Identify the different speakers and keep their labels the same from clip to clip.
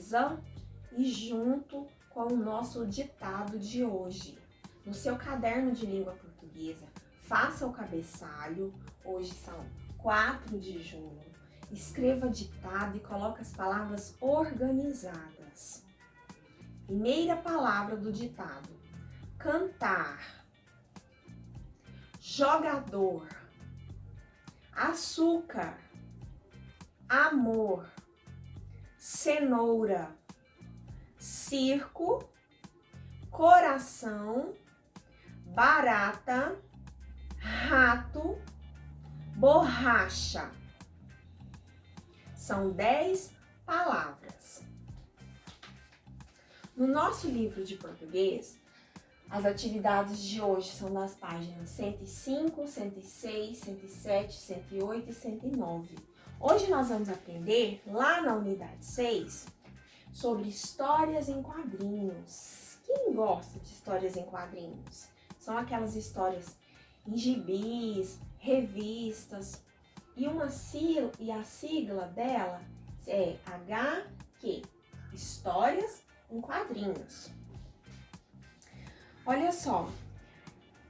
Speaker 1: pausa e junto com o nosso ditado de hoje. No seu caderno de língua portuguesa, faça o cabeçalho. Hoje são 4 de junho. Escreva ditado e coloque as palavras organizadas. Primeira palavra do ditado: cantar, jogador, açúcar, amor, cenoura, circo, coração, barata, rato, borracha. São 10 palavras. No nosso livro de português, as atividades de hoje são nas páginas 105, 106, 107, 108 e 109. Hoje nós vamos aprender, lá na unidade 6, sobre histórias em quadrinhos. Quem gosta de histórias em quadrinhos? São aquelas histórias em gibis, revistas, e a sigla dela é HQ, Histórias em Quadrinhos. Olha só,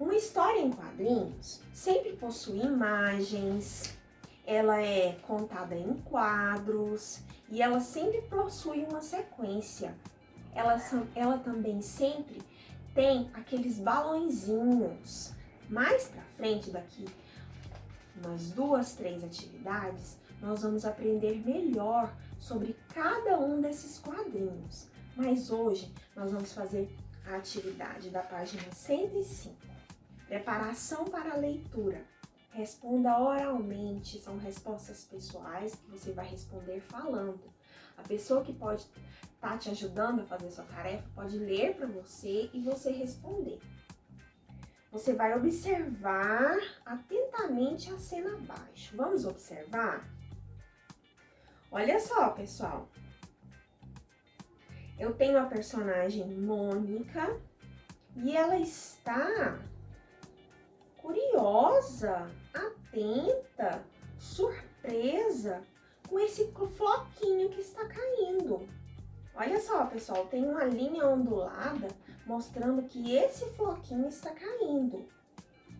Speaker 1: uma história em quadrinhos sempre possui imagens, ela é contada em quadros e ela sempre possui uma sequência. Ela também sempre tem aqueles balõezinhos. Mais pra frente, daqui umas 2, 3 atividades, nós vamos aprender melhor sobre cada um desses quadrinhos. Mas hoje nós vamos fazer a atividade da página 105. Preparação para a leitura. Responda oralmente, são respostas pessoais que você vai responder falando. A pessoa que pode estar te ajudando a fazer sua tarefa pode ler para você e você responder. Você vai observar atentamente a cena abaixo. Vamos observar? Olha só, pessoal. Eu tenho a personagem Mônica e ela está curiosa, atenta, surpresa com esse floquinho que está caindo. Olha só, pessoal, tem uma linha ondulada mostrando que esse floquinho está caindo.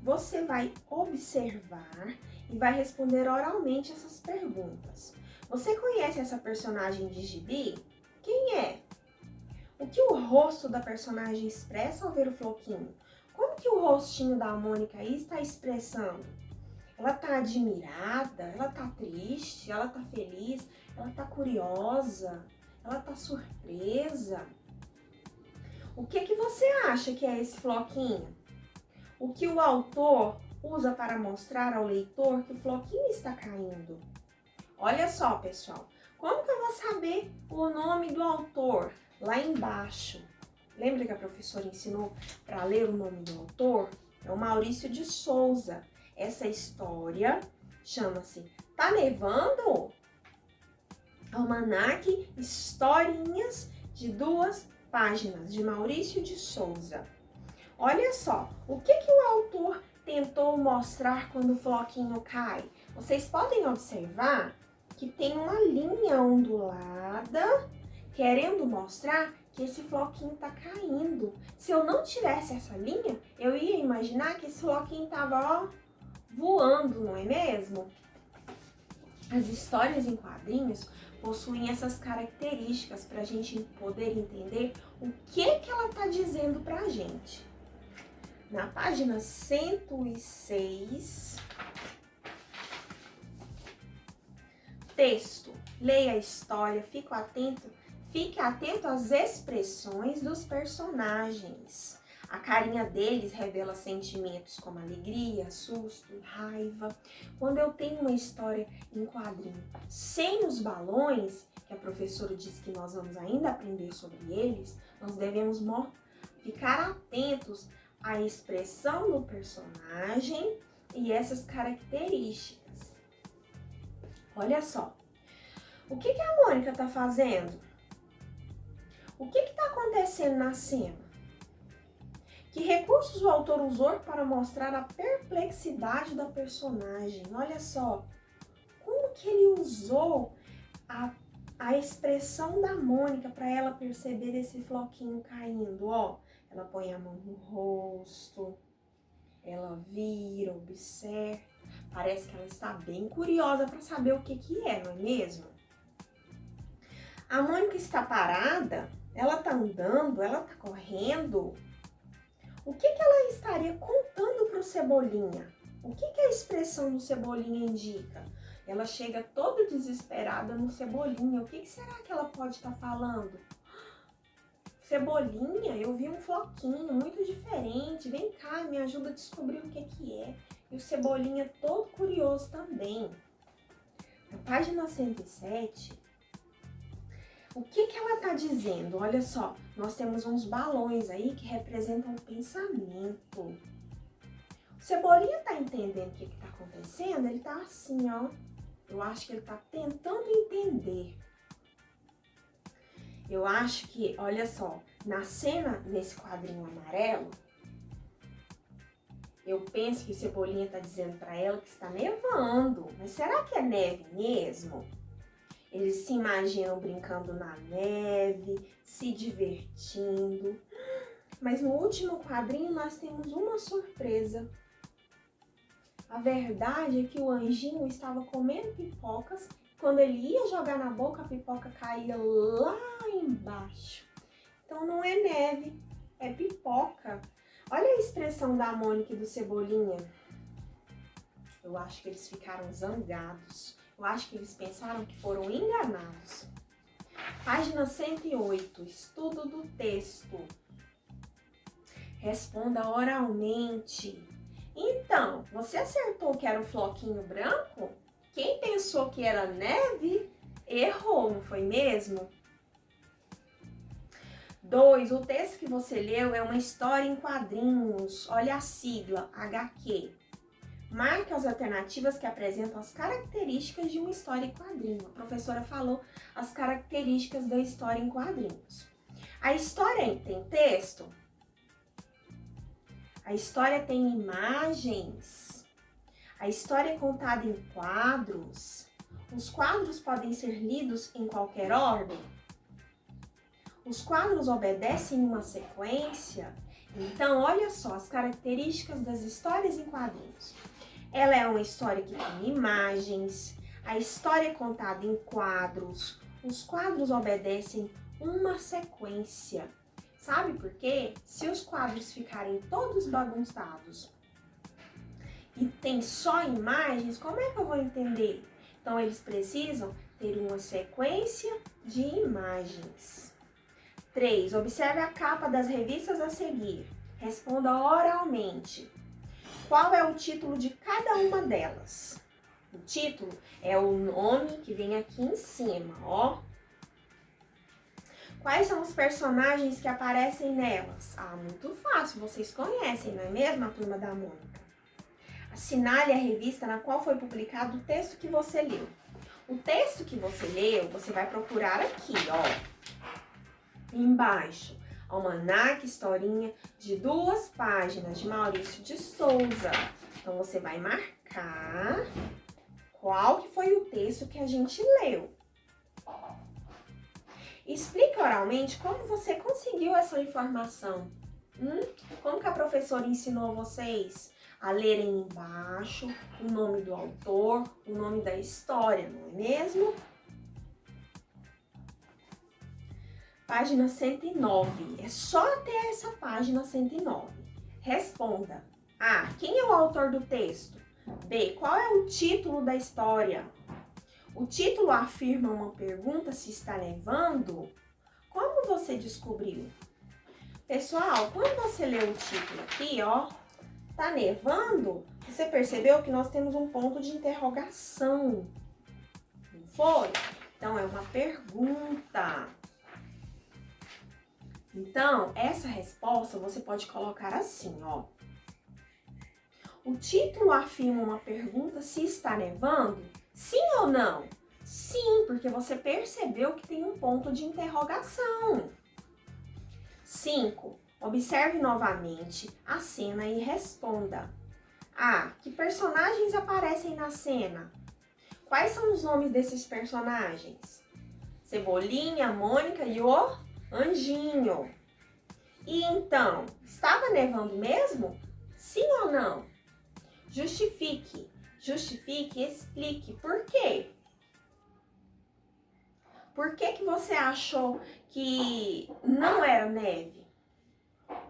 Speaker 1: Você vai observar e vai responder oralmente essas perguntas. Você conhece essa personagem de gibi? Quem é? O que o rosto da personagem expressa ao ver o floquinho? Como que o rostinho da Mônica aí está expressando? Ela está admirada? Ela está triste? Ela está feliz? Ela está curiosa? Ela está surpresa? O que você acha que é esse floquinho? O que o autor usa para mostrar ao leitor que o floquinho está caindo? Olha só, pessoal. Como que eu vou saber o nome do autor? Lá embaixo. Lembra que a professora ensinou para ler o nome do autor? É o Maurício de Souza. Essa história chama-se Tá Nevando? Almanaque Historinhas de 2 páginas, de Maurício de Souza. Olha só, o que o autor tentou mostrar quando o floquinho cai? Vocês podem observar que tem uma linha ondulada querendo mostrar que esse floquinho tá caindo. Se eu não tivesse essa linha, eu ia imaginar que esse floquinho tava, voando, não é mesmo? As histórias em quadrinhos possuem essas características para a gente poder entender o que ela tá dizendo pra gente. Na página 106, texto. Leia a história, fique atento às expressões dos personagens. A carinha deles revela sentimentos como alegria, susto, raiva. Quando eu tenho uma história em quadrinho sem os balões, que a professora disse que nós vamos ainda aprender sobre eles, nós devemos ficar atentos à expressão do personagem e essas características. Olha só. O que a Mônica está fazendo? O que está acontecendo na cena? Que recursos o autor usou para mostrar a perplexidade da personagem? Olha só, como que ele usou a a expressão da Mônica para ela perceber esse floquinho caindo, ó. Ela põe a mão no rosto, ela vira, observa. Parece que ela está bem curiosa para saber o que é, não é mesmo? A Mônica está parada, ela está andando, ela está correndo. O que ela estaria contando para o Cebolinha? O que a expressão do Cebolinha indica? Ela chega toda desesperada no Cebolinha. O que será que ela pode estar falando? Cebolinha, eu vi um floquinho muito diferente. Vem cá, me ajuda a descobrir o que é. E o Cebolinha todo curioso também. Na página 107, o que ela está dizendo? Olha só, nós temos uns balões aí que representam o pensamento. O Cebolinha tá entendendo o que tá acontecendo? Ele tá assim, ó. Eu acho que ele tá tentando entender. Eu acho que, olha só, na cena, nesse quadrinho amarelo, eu penso que o Cebolinha tá dizendo pra ela que está nevando. Mas será que é neve mesmo? Eles se imaginam brincando na neve, se divertindo. Mas no último quadrinho nós temos uma surpresa. A verdade é que o anjinho estava comendo pipocas. Quando ele ia jogar na boca, a pipoca caía lá embaixo. Então não é neve, é pipoca. Olha a expressão da Mônica e do Cebolinha. Eu acho que eles ficaram zangados. Eu acho que eles pensaram que foram enganados. Página 108, estudo do texto. Responda oralmente. Então, você acertou que era o floquinho branco? Quem pensou que era neve, errou, não foi mesmo? 2. O texto que você leu é uma história em quadrinhos. Olha a sigla, HQ. Marque as alternativas que apresentam as características de uma história em quadrinho. A professora falou as características da história em quadrinhos. A história tem texto? A história tem imagens? A história é contada em quadros? Os quadros podem ser lidos em qualquer ordem? Os quadros obedecem uma sequência? Então, olha só as características das histórias em quadrinhos. Ela é uma história que tem imagens, a história é contada em quadros, os quadros obedecem uma sequência. Sabe por quê? Se os quadros ficarem todos bagunçados e tem só imagens, como é que eu vou entender? Então, eles precisam ter uma sequência de imagens. 3. Observe a capa das revistas a seguir. Responda oralmente. Qual é o título de cada uma delas? O título é o nome que vem aqui em cima, ó. Quais são os personagens que aparecem nelas? Ah, muito fácil, vocês conhecem, não é mesmo, a Turma da Mônica? Assinale a revista na qual foi publicado o texto que você leu. O texto que você leu, você vai procurar aqui, ó. Embaixo. Almanaque Historinha de 2 páginas, de Maurício de Souza. Então, você vai marcar qual que foi o texto que a gente leu. Explique oralmente como você conseguiu essa informação. Como que a professora ensinou vocês a lerem embaixo o nome do autor, o nome da história, não é mesmo? Página 109. É só até essa página 109. Responda. A. Quem é o autor do texto? B. Qual é o título da história? O título afirma uma pergunta se está nevando? Como você descobriu? Pessoal, quando você lê o título aqui, ó, tá nevando? Você percebeu que nós temos um ponto de interrogação. Não foi? Então, é uma pergunta. Então, essa resposta você pode colocar assim, ó. O título afirma uma pergunta se está nevando? Sim ou não? Sim, porque você percebeu que tem um ponto de interrogação. 5. Observe novamente a cena e responda. A. Que personagens aparecem na cena? Quais são os nomes desses personagens? Cebolinha, a Mônica e o Anjinho. E então, estava nevando mesmo? Sim ou não? Justifique, justifique, explique por quê. Por que que você achou que não era neve?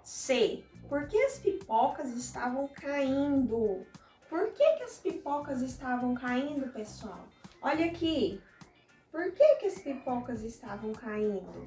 Speaker 1: C. Porque as pipocas estavam caindo. Por que que as pipocas estavam caindo, pessoal? Olha aqui. Por que que as pipocas estavam caindo?